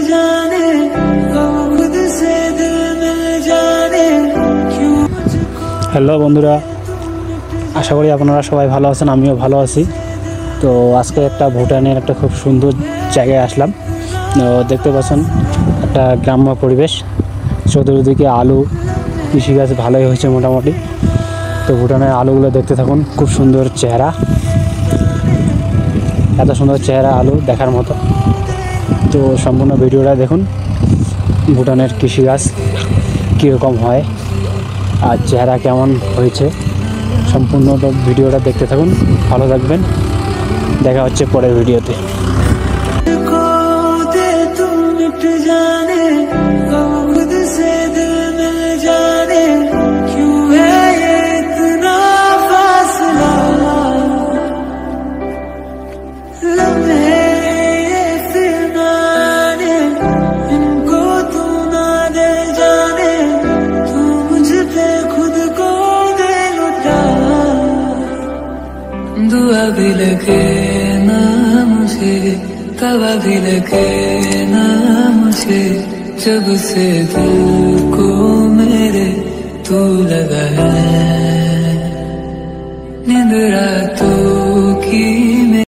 जाने गम खुद से दिल मिल जाने क्यों। হ্যালো বন্ধুরা, আশা করি আপনারা সবাই ভালো আছেন, আমিও ভালো আছি। তো আজকে একটা ভুটানের একটা খুব সুন্দর জায়গায় আসলাম। দেখতে পাচ্ছেন একটা গ্রাম্য পরিবেশ, চতুর্দিকে আলু, কৃষিকাজ ভালোই হয়েছে মোটামুটি। তো ভুটানের আলুগুলো দেখতে থাকুন, খুব সুন্দর চেহারা, এত সুন্দর চেহারা আলু দেখার মতো। তো সম্পূর্ণ ভিডিওটা দেখুন, ভুটানের কৃষিকাজ কীরকম হয় আর চেহারা কেমন হয়েছে, সম্পূর্ণ ভিডিওটা দেখতে থাকুন, ভালো থাকবেন। দেখা হচ্ছে পরের ভিডিওতে। दुआ भी लगे ना मुझे, तवा भी लगे ना मुझे, जब से दिल को मेरे तू लगा